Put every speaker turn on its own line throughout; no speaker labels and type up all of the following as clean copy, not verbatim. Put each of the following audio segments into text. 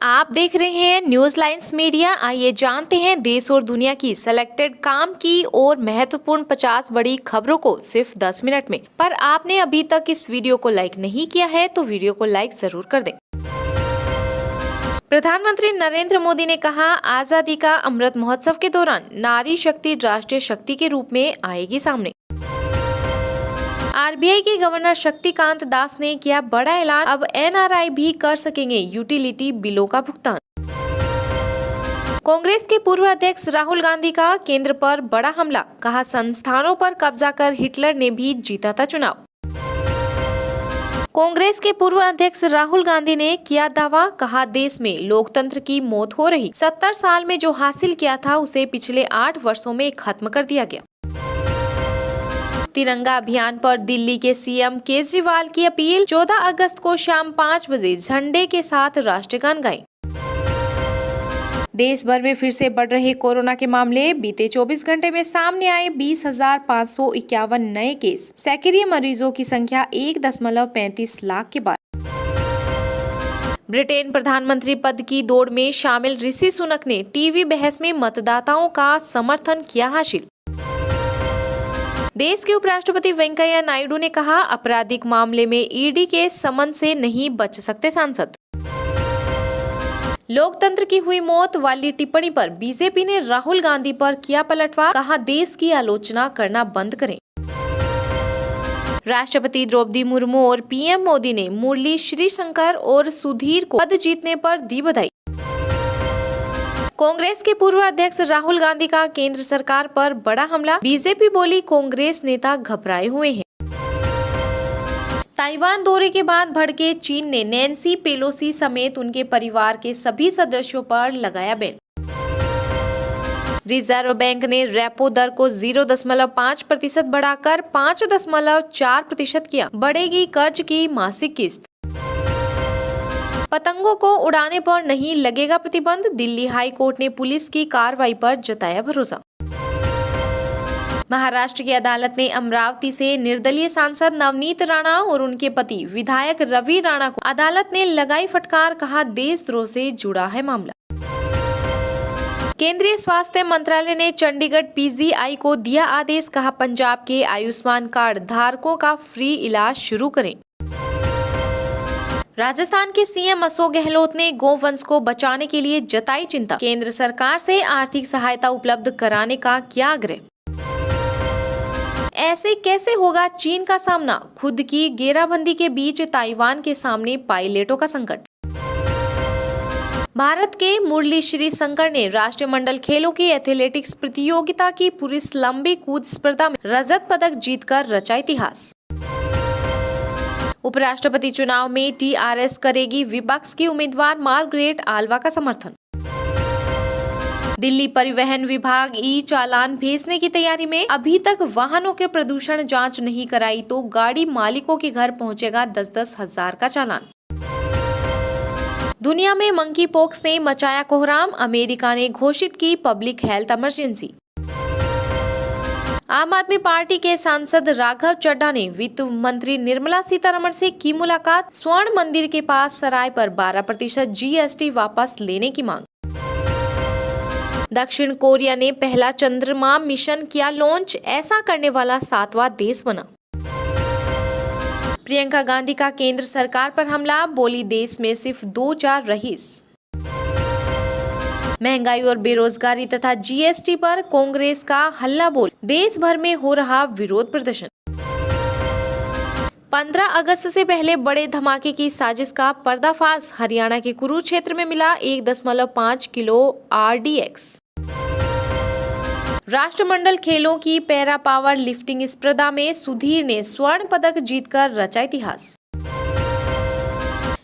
आप देख रहे हैं न्यूज लाइन्स मीडिया। आइए जानते हैं देश और दुनिया की सिलेक्टेड काम की और महत्वपूर्ण 50 बड़ी खबरों को सिर्फ 10 मिनट में। पर आपने अभी तक इस वीडियो को लाइक नहीं किया है तो वीडियो को लाइक जरूर कर दें। प्रधानमंत्री नरेंद्र मोदी ने कहा, आजादी का अमृत महोत्सव के दौरान नारी शक्ति राष्ट्रीय शक्ति के रूप में आएगी सामने। आरबीआई के गवर्नर शक्तिकांत दास ने किया बड़ा ऐलान, अब एनआरआई भी कर सकेंगे यूटिलिटी बिलों का भुगतान। कांग्रेस के पूर्व अध्यक्ष राहुल गांधी का केंद्र पर बड़ा हमला, कहा संस्थानों पर कब्जा कर हिटलर ने भी जीता था चुनाव। कांग्रेस के पूर्व अध्यक्ष राहुल गांधी ने किया दावा, कहा देश में लोकतंत्र की मौत हो रही, 70 साल में जो हासिल किया था उसे पिछले 8 वर्षों में खत्म कर दिया गया। तिरंगा अभियान पर दिल्ली के सीएम केजरीवाल की अपील, 14 अगस्त को शाम 5 बजे झंडे के साथ राष्ट्रगान गाएं। देश भर में फिर से बढ़ रहे कोरोना के मामले, बीते 24 घंटे में सामने आए 20,551 नए केस, सक्रिय मरीजों की संख्या 1.35 लाख के बाद। ब्रिटेन प्रधानमंत्री पद की दौड़ में शामिल ऋषि सुनक ने टीवी बहस में मतदाताओं का समर्थन किया हासिल। देश के उपराष्ट्रपति वेंकैया नायडू ने कहा, आपराधिक मामले में ईडी के समन से नहीं बच सकते सांसद। लोकतंत्र की हुई मौत वाली टिप्पणी पर बीजेपी ने राहुल गांधी पर किया पलटवार, कहा देश की आलोचना करना बंद करें। राष्ट्रपति द्रौपदी मुर्मू और पीएम मोदी ने मुरली श्रीशंकर और सुधीर को पद जीतने पर दी बधाई। कांग्रेस के पूर्व अध्यक्ष राहुल गांधी का केंद्र सरकार पर बड़ा हमला, बीजेपी बोली कांग्रेस नेता घबराए हुए हैं। ताइवान दौरे के बाद भड़के चीन ने नैन्सी पेलोसी समेत उनके परिवार के सभी सदस्यों पर लगाया बैन। रिजर्व बैंक ने रेपो दर को 0.5% बढ़ाकर 5.4% किया, बढ़ेगी कर्ज की मासिक किस्त। पतंगों को उड़ाने पर नहीं लगेगा प्रतिबंध, दिल्ली हाई कोर्ट ने पुलिस की कार्रवाई पर जताया भरोसा। महाराष्ट्र की अदालत ने अमरावती से निर्दलीय सांसद नवनीत राणा और उनके पति विधायक रवि राणा को अदालत ने लगाई फटकार, कहा देशद्रोह से जुड़ा है मामला। केंद्रीय स्वास्थ्य मंत्रालय ने चंडीगढ़ पीजीआई को दिया आदेश, कहा पंजाब के आयुष्मान कार्ड धारकों का फ्री इलाज शुरू करें। राजस्थान के सीएम अशोक गहलोत ने गोवंश को बचाने के लिए जताई चिंता, केंद्र सरकार से आर्थिक सहायता उपलब्ध कराने का किया आग्रह। ऐसे कैसे होगा चीन का सामना, खुद की घेराबंदी के बीच ताइवान के सामने पायलटों का संकट। भारत के मुरली श्रीशंकर ने राष्ट्रमंडल खेलों की एथलेटिक्स प्रतियोगिता की पुरुष लंबी कूद स्पर्धा में रजत पदक जीतकर रचा इतिहास। उपराष्ट्रपति चुनाव में टीआरएस करेगी विपक्ष की उम्मीदवार मार्गरेट आल्वा का समर्थन। दिल्ली परिवहन विभाग ई चालान भेजने की तैयारी में, अभी तक वाहनों के प्रदूषण जांच नहीं कराई तो गाड़ी मालिकों के घर पहुंचेगा 10-10 हजार का चालान। दुनिया में मंकी पॉक्स ने मचाया कोहराम, अमेरिका ने घोषित की पब्लिक हेल्थ इमरजेंसी। आम आदमी पार्टी के सांसद राघव चड्ढा ने वित्त मंत्री निर्मला सीतारमण से की मुलाकात, स्वर्ण मंदिर के पास सराय पर 12% जीएसटी वापस लेने की मांग। दक्षिण कोरिया ने पहला चंद्रमा मिशन किया लॉन्च, ऐसा करने वाला 7वां देश बना। प्रियंका गांधी का केंद्र सरकार पर हमला, बोली देश में सिर्फ 2-4 रईस। महंगाई और बेरोजगारी तथा जीएसटी पर कांग्रेस का हल्ला बोल, देश भर में हो रहा विरोध प्रदर्शन। 15 अगस्त से पहले बड़े धमाके की साजिश का पर्दाफाश, हरियाणा के कुरुक्षेत्र में मिला 1.5 किलो आरडीएक्स। राष्ट्रमंडल खेलों की पैरा पावर लिफ्टिंग स्पर्धा में सुधीर ने स्वर्ण पदक जीतकर रचा इतिहास।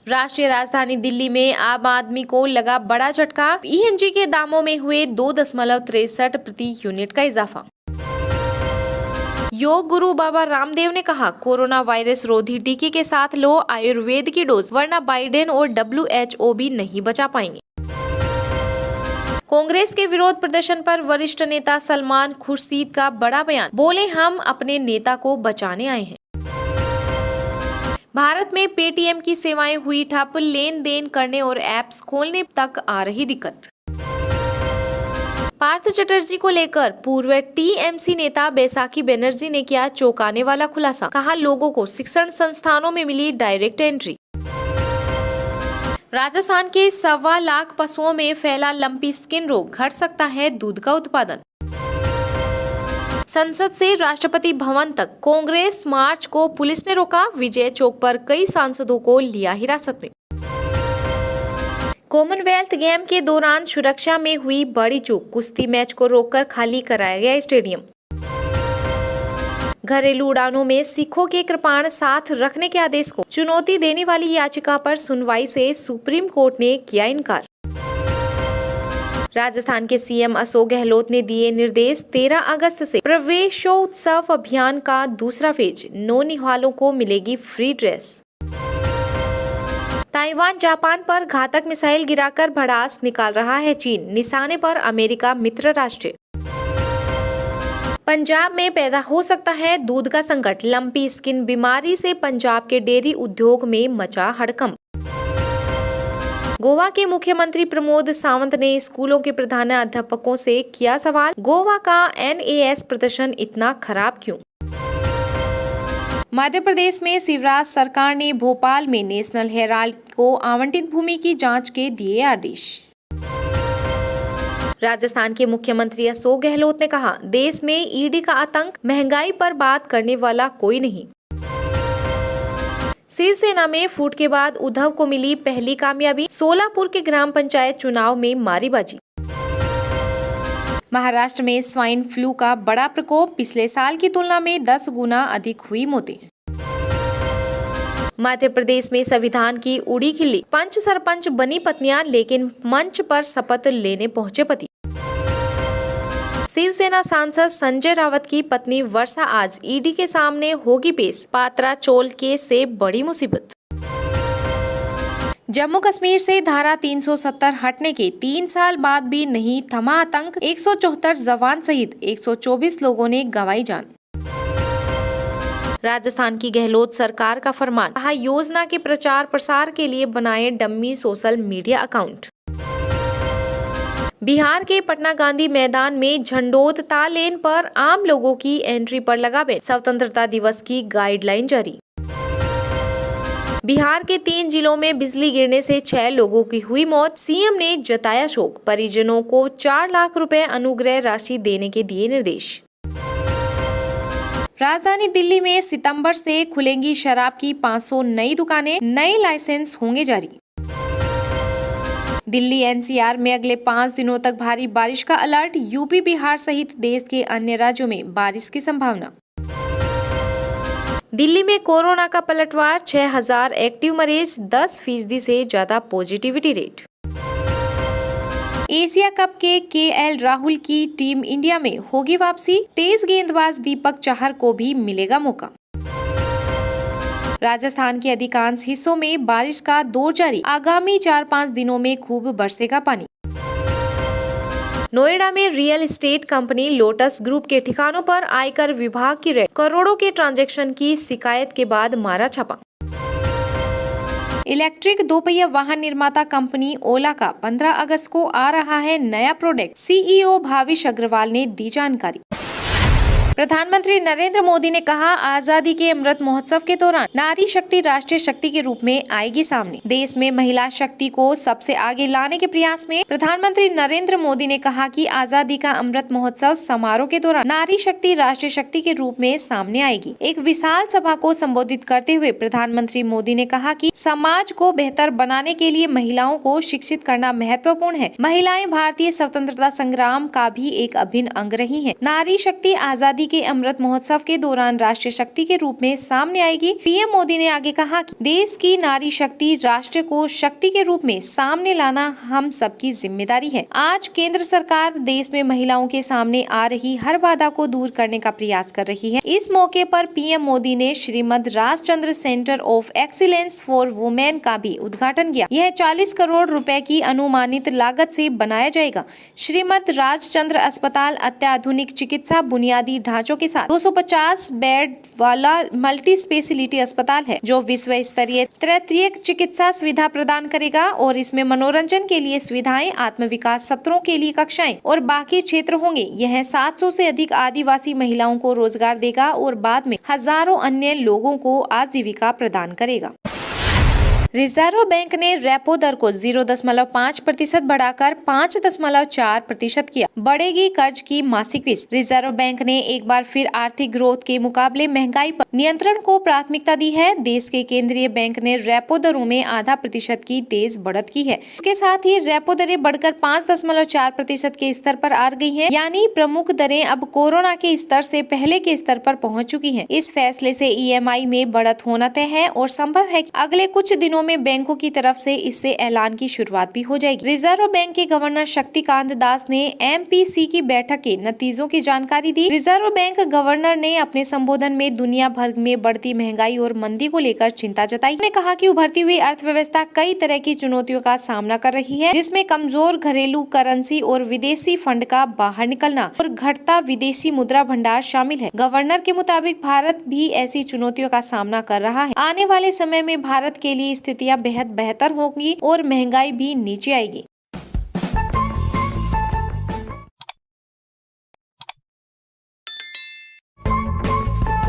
राष्ट्रीय राजधानी दिल्ली में आम आदमी को लगा बड़ा झटका, ईएनजी के दामों में हुए 2.63 प्रति यूनिट का इजाफा। योग गुरु बाबा रामदेव ने कहा, कोरोना वायरस रोधी टीके के साथ लो आयुर्वेद की डोज, वरना बाइडेन और WHO भी नहीं बचा पाएंगे। कांग्रेस के विरोध प्रदर्शन पर वरिष्ठ नेता सलमान खुर्शीद का बड़ा बयान, बोले हम अपने नेता को बचाने आए हैं। भारत में पेटीएम की सेवाएं हुई ठप, लेन देन करने और ऐप्स खोलने तक आ रही दिक्कत। पार्थ चटर्जी को लेकर पूर्व टीएमसी नेता बैसाखी बनर्जी ने किया चौंकाने वाला खुलासा। कहा, लोगों को शिक्षण संस्थानों में मिली डायरेक्ट एंट्री। राजस्थान के 1.25 लाख पशुओं में फैला लंपी स्किन रोग, घट सकता है दूध का उत्पादन। संसद से राष्ट्रपति भवन तक कांग्रेस मार्च को पुलिस ने रोका। विजय चौक पर कई सांसदों को लिया हिरासत में। कॉमनवेल्थ गेम के दौरान सुरक्षा में हुई बड़ी चूक, कुश्ती मैच को रोककर खाली कराया गया स्टेडियम। घरेलू उड़ानों में सिखों के कृपाण साथ रखने के आदेश को चुनौती देने वाली याचिका पर सुनवाई से सुप्रीम कोर्ट ने किया इनकार। राजस्थान के सीएम अशोक गहलोत ने दिए निर्देश, 13 अगस्त से प्रवेशोत्सव अभियान का दूसरा फेज, नौनिहालों को मिलेगी फ्री ड्रेस। ताइवान जापान पर घातक मिसाइल गिराकर भड़ास निकाल रहा है चीन, निशाने पर अमेरिका मित्र राष्ट्र। पंजाब में पैदा हो सकता है दूध का संकट, लंपी स्किन बीमारी से पंजाब के डेयरी उद्योग में मचा हड़कंप। गोवा के मुख्यमंत्री प्रमोद सावंत ने स्कूलों के प्रधानाध्यापकों से किया सवाल, गोवा का एनएएस प्रदर्शन इतना खराब क्यों? मध्य प्रदेश में शिवराज सरकार ने भोपाल में नेशनल हेराल्ड को आवंटित भूमि की जांच के दिए आदेश। राजस्थान के मुख्यमंत्री अशोक गहलोत ने कहा, देश में ईडी का आतंक, महंगाई पर बात करने वाला कोई नहीं। शिवसेना में फूट के बाद उद्धव को मिली पहली कामयाबी, सोलापुर के ग्राम पंचायत चुनाव में मारी बाजी। महाराष्ट्र में स्वाइन फ्लू का बड़ा प्रकोप, पिछले साल की तुलना में 10 गुना अधिक हुई मौतें। मध्य प्रदेश में संविधान की उड़ी खिल्ली, पंच सरपंच बनी पत्नियां, लेकिन मंच पर शपथ लेने पहुंचे पति। शिवसेना सांसद संजय रावत की पत्नी वर्षा आज ईडी के सामने होगी पेश, पात्रा चोल केस से बड़ी मुसीबत। जम्मू कश्मीर से धारा 370 हटने के 3 साल बाद भी नहीं थमा आतंक, 174 जवान सहित 124 लोगों ने गंवाई जान। राजस्थान की गहलोत सरकार का फरमान, कहा, योजना के प्रचार प्रसार के लिए बनाए dummy social media account. Bihar के पटना गांधी मैदान में झंडोत्ता लेन पर आम लोगों की एंट्री पर लगा बैन, स्वतंत्रता दिवस की गाइडलाइन जारी। बिहार के 3 जिलों में बिजली गिरने से 6 लोगों की हुई मौत, सीएम ने जताया शोक, परिजनों को 4 लाख रुपए अनुग्रह राशि देने के दिए निर्देश। राजधानी दिल्ली में सितंबर से खुलेंगी शराब की 500 नई दुकानें, नए लाइसेंस होंगे जारी। दिल्ली एनसीआर में अगले 5 दिनों तक भारी बारिश का अलर्ट, यूपी बिहार सहित देश के अन्य राज्यों में बारिश की संभावना। दिल्ली में कोरोना का पलटवार, 6000 एक्टिव मरीज, 10% से ज्यादा पॉजिटिविटी रेट। एशिया कप के केएल राहुल की टीम इंडिया में होगी वापसी, तेज गेंदबाज दीपक चहर को भी मिलेगा मौका। राजस्थान के अधिकांश हिस्सों में बारिश का दौर जारी, आगामी 4-5 दिनों में खूब बरसेगा पानी। नोएडा में real estate company lotus group के ठिकानों पर आयकर विभाग की रेड, करोड़ों के ट्रांजैक्शन की शिकायत के बाद मारा छापा। इलेक्ट्रिक दोपहिया वाहन निर्माता कंपनी ओला का 15 अगस्त को आ रहा है नया प्रोडक्ट, सीईओ भाविश अग्रवाल ने दी जानकारी। प्रधानमंत्री नरेंद्र मोदी ने कहा, आजादी के अमृत महोत्सव के दौरान नारी शक्ति राष्ट्रीय शक्ति के रूप में आएगी सामने। देश में महिला शक्ति को सबसे आगे लाने के प्रयास में प्रधानमंत्री नरेंद्र मोदी ने कहा कि आजादी का अमृत महोत्सव समारोह के दौरान नारी शक्ति राष्ट्रीय शक्ति के रूप में सामने आएगी। एक विशाल सभा को संबोधित करते हुए प्रधानमंत्री मोदी ने कहा कि समाज को बेहतर बनाने के लिए महिलाओं को शिक्षित करना महत्वपूर्ण है। महिलाएं भारतीय स्वतंत्रता संग्राम का भी एक अभिन्न अंग रही है। नारी शक्ति आजादी के अमृत महोत्सव के दौरान राष्ट्रीय शक्ति के रूप में सामने आएगी। पीएम मोदी ने आगे कहा कि देश की नारी शक्ति राष्ट्र को शक्ति के रूप में सामने लाना हम सबकी जिम्मेदारी है। आज केंद्र सरकार देश में महिलाओं के सामने आ रही हर बाधा को दूर करने का प्रयास कर रही है। इस मौके पर पीएम मोदी ने Shrimad Rajchandra centre of excellence for women का भी उद्घाटन किया। यह 40 करोड़ रुपए की अनुमानित लागत से बनाया जाएगा। श्रीमद राजचंद्र अस्पताल अत्याधुनिक चिकित्सा बुनियादी ढांचों के साथ 250 बेड वाला मल्टी स्पेशलिटी अस्पताल है, जो विश्व स्तरीय तृतीयक चिकित्सा सुविधा प्रदान करेगा और इसमें मनोरंजन के लिए सुविधाएं, आत्म विकास सत्रों के लिए कक्षाएं और बाकी क्षेत्र होंगे। यह 700 से अधिक आदिवासी महिलाओं को रोजगार देगा और बाद में हजारों अन्य लोगों को आजीविका प्रदान करेगा। रिजर्व बैंक ने रेपो दर को 0.5% बढ़ाकर 5.4% किया। बढ़ेगी कर्ज की मासिक किस्त। रिजर्व बैंक ने एक बार फिर आर्थिक ग्रोथ के मुकाबले महंगाई पर नियंत्रण को प्राथमिकता दी है। देश के केंद्रीय बैंक ने रेपो दरों में 0.5% की तेज बढ़त की है। इसके साथ ही रेपो दरें बढ़कर 5.4% के स्तर पर आ गई है, यानी प्रमुख दरें अब कोरोना के स्तर से पहले के स्तर पर पहुंच चुकी हैं। इस फैसले से EMI में बढ़त होना तय है और संभव है कि अगले कुछ दिनों में बैंकों की तरफ से इससे ऐलान की शुरुआत भी हो जाएगी। रिजर्व बैंक के गवर्नर शक्तिकांत दास ने MPC की बैठक के नतीजों की जानकारी दी। रिजर्व बैंक गवर्नर ने अपने संबोधन में दुनिया भर में बढ़ती महंगाई और मंदी को लेकर चिंता जताई। उन्होंने कहा कि उभरती हुई अर्थव्यवस्था कई तरह की चुनौतियों का सामना कर रही है, जिसमें कमजोर घरेलू करेंसी और विदेशी फंड का बाहर निकलना और घटता विदेशी मुद्रा भंडार शामिल है। गवर्नर के मुताबिक भारत भी ऐसी चुनौतियों का सामना कर रहा है। आने वाले समय में भारत के लिए स्थितियां बेहद बेहतर होंगी और महंगाई भी नीचे आएगी।